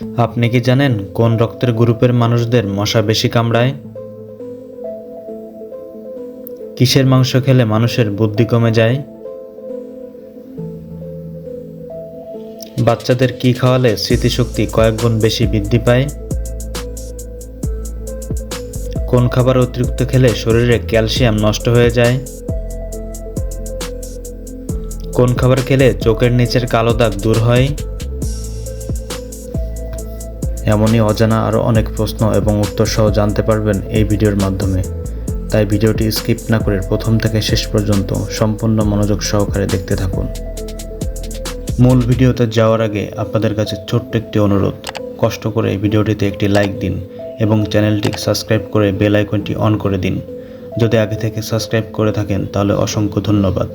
আপনি কি জানেন কোন রক্তের গ্রুপের মানুষদের মশা বেশি কামড়ায়? কিসের মাংস খেলে মানুষের বুদ্ধি কমে যায়? বাচ্চাদের কি খাওয়ালে স্মৃতিশক্তি কয়েক গুণ বেশি বৃদ্ধি পায়? কোন খাবার অতিরিক্ত খেলে শরীরে ক্যালসিয়াম নষ্ট হয়ে যায়? কোন খাবার খেলে চোখের নিচের কালো দাগ দূর হয়? এমনই অজানা আরও অনেক প্রশ্ন এবং উত্তর সহ জানতে পারবেন এই ভিডিওর মাধ্যমে। তাই ভিডিওটি স্কিপ না করে প্রথম থেকে শেষ পর্যন্ত সম্পূর্ণ মনোযোগ সহকারে দেখতে থাকুন। মূল ভিডিওতে যাওয়ার আগে আপনাদের কাছে ছোট্ট একটি অনুরোধ, কষ্ট করে এই ভিডিওটিতে একটি লাইক দিন এবং চ্যানেলটি সাবস্ক্রাইব করে বেল আইকনটি অন করে দিন। যদি আগে থেকে সাবস্ক্রাইব করে থাকেন তাহলে অসংখ্য ধন্যবাদ।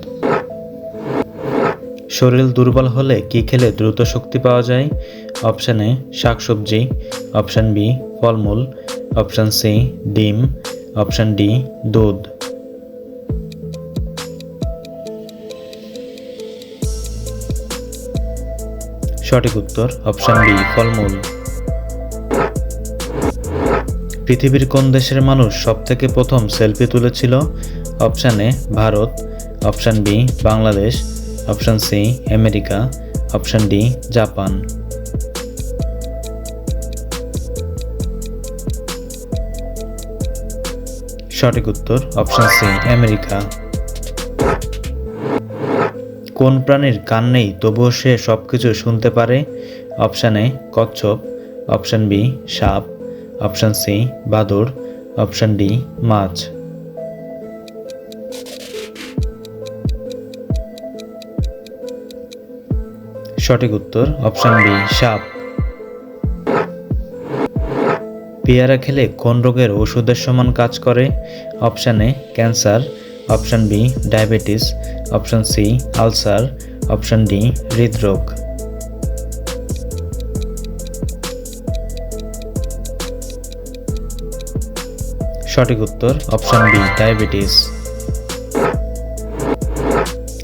শরীর দুর্বল হলে কি খেলে দ্রুত শক্তি পাওয়া যায়? অপশান এ শাকসবজি, অপশান বি ফলমূল, অপশান সি ডিম, অপশান ডি দুধ। সঠিক উত্তর অপশান বি ফলমূল। পৃথিবীর কোন দেশের মানুষ সবথেকে প্রথম সেলফি তুলেছিল? Option A Bharat, option B Bangladesh, option C America, option D Japan. সঠিক উত্তর অপশান সি আমেরিকা। কোন প্রাণীর কান নেই তবুও সে সবকিছু শুনতে পারে? অপশান এ কচ্ছপ, অপশান বি সাপ, অপশান সি বাদুড়, অপশান ডি মাছ। সঠিক উত্তর অপশান বি সাপ। পেয়ারা খেলে কোন রোগের ওষুধের সমান কাজ করে? Option A cancer, option B diabetes, option C ulcer, option D হৃদরোগ। সঠিক উত্তর অপশান বি ডায়াবেটিস।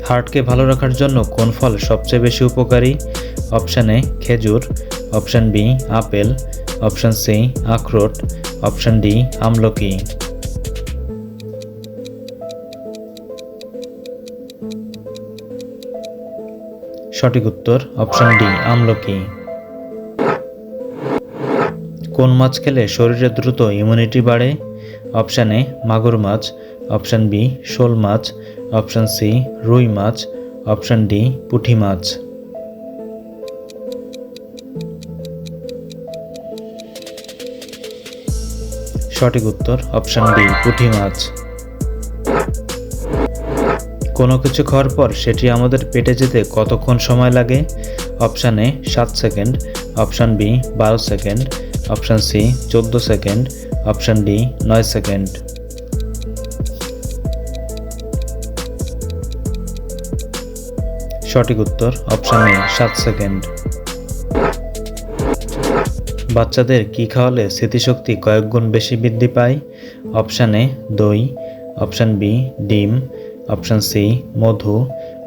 হার্টকে ভালো রাখার জন্য কোন ফল সবচেয়ে বেশি উপকারী? অপশান এ খেজুর, option B apple, option C আখরোট, অপশান ডি আমলকি। সঠিক উত্তর অপশান ডি আমলকি। কোন মাছ খেলে শরীরে দ্রুত ইমিউনিটি বাড়ে? অপশান এ মাগুর মাছ, অপশান বি শোল মাছ, অপশান সি রুই মাছ, অপশান ডি পুঁটি মাছ। সঠিক উত্তর অপশান ডি পুঁটি মাছ। কোনো কিছু খাওয়ার পর সেটি আমাদের পেটে যেতে কতক্ষণ সময় লাগে? Option A 7 second, option B 12 second, option C 14 second, option D 9 second. সঠিক উত্তর অপশান এ 7 সেকেন্ড। বাচ্চাদের কি খাওয়ালে স্মৃতিশক্তি কয়েক গুণ বেশি বৃদ্ধি পায়? অপশান এ দই, অপশান বি ডিম, অপশান সি মধু,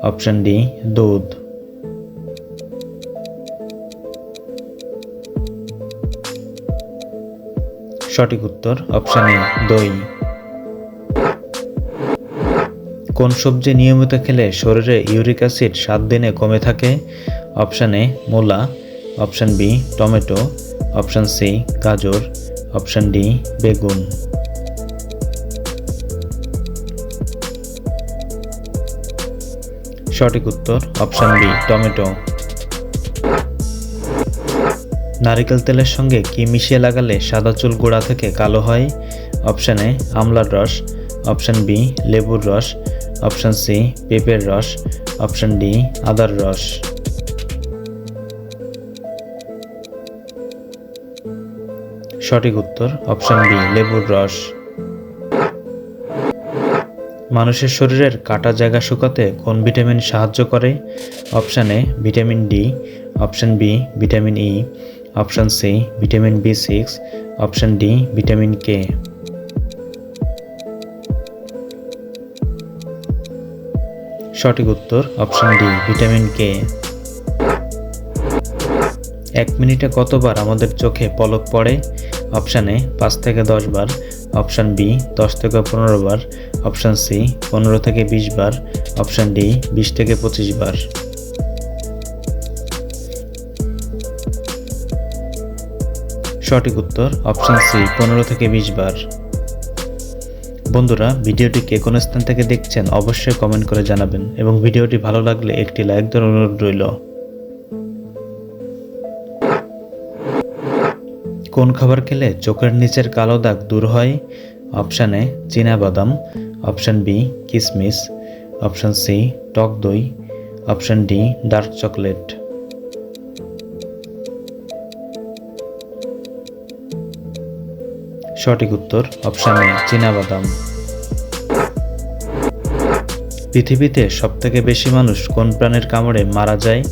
অপশান ডি দুধ। সঠিক উত্তর অপশান এ দই। কোন সবজি নিয়মিত খেলে শরীরে ইউরিক অ্যাসিড 7 দিনে কমে থাকে? অপশান এ মূলা, option B tomato, option C গাজর, অপশান ডি বেগুন। সঠিক উত্তর অপশান বি টমেটো। নারিকেল তেলের সঙ্গে কি মিশিয়ে লাগালে সাদা চুল গোড়া থেকে কালো হয়? অপশান এ আমলার রস, অপশান বি লেবুর রস, অপশান সি পেঁপের রস, অপশান ডি আদার রস। সঠিক উত্তর অপশান বি লেবুর রস। মানুষের শরীরের কাটা জায়গা শুকাতে কোন ভিটামিন সাহায্য করে? Option A vitamin D, option B vitamin E, option C vitamin B6, option D vitamin K. সঠিক উত্তর অপশান ডি ভিটামিন কে। 1 মিনিটে কতবার আমাদের চোখে পলক পড়ে? অপশান এ 5 থেকে 10 বার, অপশান বি 10 থেকে 15 বার, অপশান সি 15 থেকে 20 বার, অপশান ডি 20 থেকে 25 বার। সঠিক উত্তর অপশান সি 15 থেকে 20 বার। বন্ধুরা, ভিডিওটি কে কোন স্থান থেকে দেখছেন অবশ্যই কমেন্ট করে জানাবেন এবং ভিডিওটি ভালো লাগলে একটি লাইক দেওয়ার অনুরোধ রইল। কোন খাবার খেলে চোখের নিচের কালো দাগ দূর হয়? অপশান এ চীনাবাদাম, অপশান বি কিশমিশ, অপশান সি টক দই, অপশান ডি ডার্ক চকলেট। সঠিক উত্তর অপশান এ চীনাবাদাম। পৃথিবীতে সবথেকে বেশি মানুষ কোন প্রাণীর কামড়ে মারা যায়?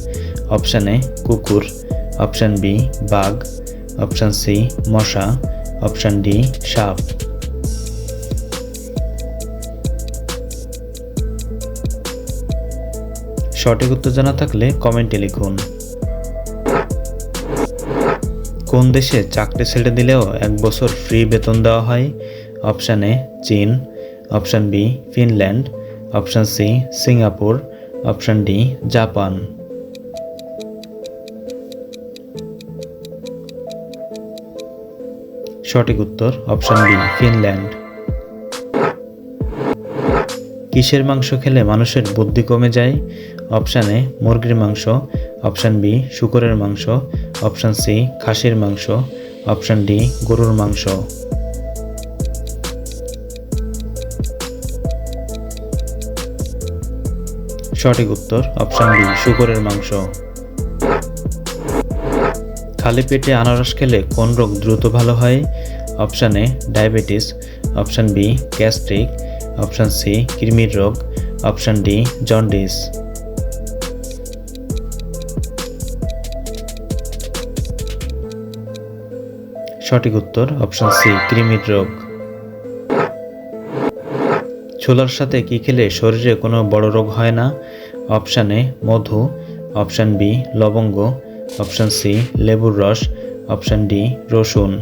অপশান এ কুকুর, অপশান বি বাঘ, অপশান সি মশা, অপশান ডি সাপ। সঠিক উত্তর জানা থাকলে কমেন্টে লিখুন। কোন দেশে চাকরি ছেড়ে দিলেও 1 বছর ফ্রি বেতন দেওয়া হয়? অপশান এ চীন, option B Finland, option C Singapore, option D Japan. সঠিক উত্তর অপশান বি ফিনল্যান্ড। কিসের মাংস খেলে মানুষের বুদ্ধি কমে যায়? অপশান এ মুরগির মাংস, অপশান বি শূকরের মাংস, অপশান সি খাসির মাংস, অপশান ডি গরুর মাংস। সঠিক উত্তর অপশান বি শূকরের মাংস। খালি পেটে আনারস খেলে কোন রোগ দ্রুত ভালো হয়? Option A diabetes, option B gastric, option C কৃমির রোগ, অপশান ডি জন্ডিস। সঠিক উত্তর অপশান সি কৃমির রোগ। ছোলার সাথে কি খেলে শরীরে কোনো বড় রোগ হয় না? অপশান এ মধু, অপশান বি লবঙ্গ, অপশান সি লেবুর রস, অপশান ডি রসুন।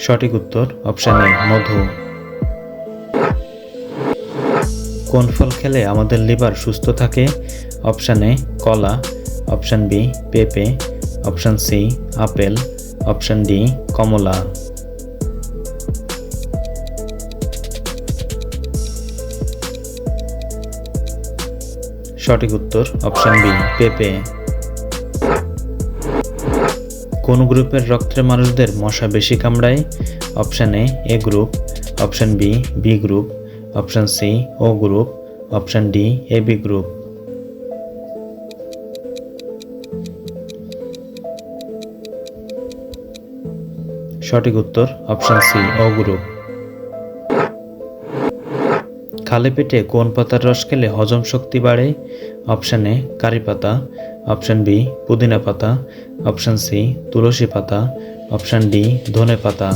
সঠিক উত্তর অপশান এ মধু। কোন ফল খেলে আমাদের লিভার সুস্থ থাকে? অপশান এ কলা, অপশান বি পেঁপে, অপশান সি আপেল, অপশান ডি কমলা। সঠিক উত্তর অপশান বি পেঁপে। কোন গ্রুপের রক্তের মানুষদের মশা বেশি কামড়ায়? Option A group, option B B group, option C O group, option D AB group. সঠিক উত্তর অপশান সি ও গ্রুপ। খালি পেটে কোন পাতার রস খেলে হজম শক্তি বাড়ে? অপশান এ কারি পাতা, অপশান বি পুদিনা পাতা, অপশান সি তুলসী পাতা, অপশান ডি ধনে পাতা।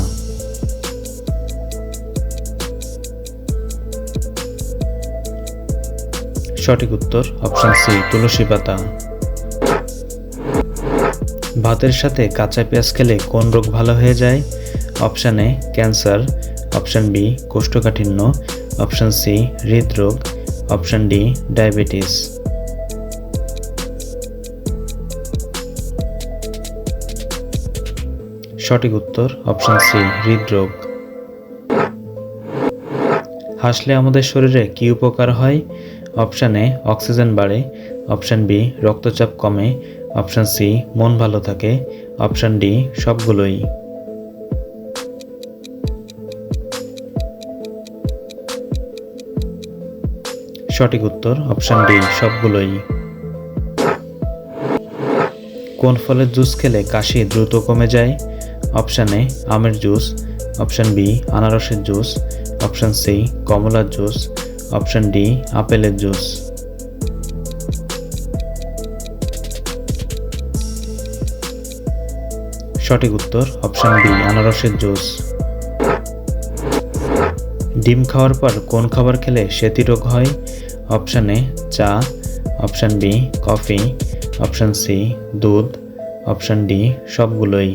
সঠিক উত্তর অপশান সি তুলসী পাতা। ভাতের সাথে কাঁচা পেঁয়াজ খেলে কোন রোগ ভালো হয়ে যায়? Option A cancer, option B কোষ্ঠকাঠিন্য, অপশান সি হৃদরোগ, অপশান ডি ডায়াবেটিস। সঠিক উত্তর অপশান সি হৃদরোগ। হাসলে আমাদের শরীরে কি উপকার হয়? অপশান এ অক্সিজেন বাড়ে, অপশান বি রক্তচাপ কমে, অপশান সি মন ভালো থাকে, অপশান ডি সবগুলোই। সঠিক উত্তর অপশান ডি সবগুলোই। কোন ফলের জুস খেলে কাশি দ্রুত কমে যায়? অপশান এ আমের জুস, অপশান বি আনারসের জুস, অপশান সি কমলার জুস, অপশান ডি আপেলের জুস। সঠিক উত্তর অপশান বি আনারসের জুস। ডিম খাওয়ার পর কোন খাবার খেলে সেতি রোগ হয়? অপশান এ চা, option B coffee, option C দুধ, অপশান ডি সবগুলোই।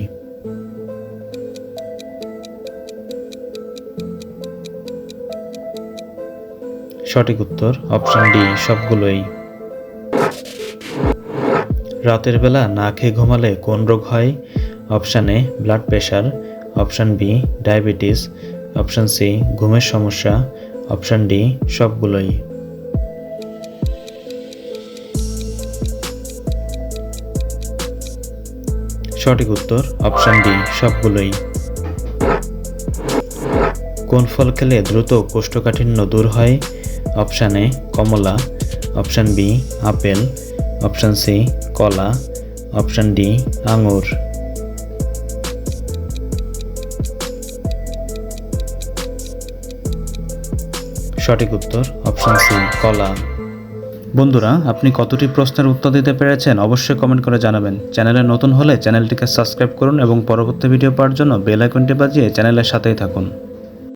সঠিক উত্তর অপশান ডি সবগুলোই। রাতের বেলা না খেয়ে ঘুমালে কোন রোগ হয়? Option A blood pressure, option B diabetes, option C ঘুমের সমস্যা, অপশান ডি সবগুলোই। সঠিক উত্তর অপশান ডি সবগুলোই। কোন ফল খেলে দ্রুত কোষ্ঠকাঠিন্য দূর হয়? অপশান এ কমলা, option B apple, option C কলা, অপশান ডি আঙুর। সঠিক উত্তর অপশান সি কলা। বন্ধুরা, আপনি কতটি প্রশ্নের উত্তর দিতে পেরেছেন অবশ্যই কমেন্ট করে জানাবেন। চ্যানেলে নতুন হলে চ্যানেলটিকে সাবস্ক্রাইব করুন এবং পরবর্তী ভিডিও পাওয়ার জন্য বেল আইকনটি বাজিয়ে চ্যানেলের সাথেই থাকুন।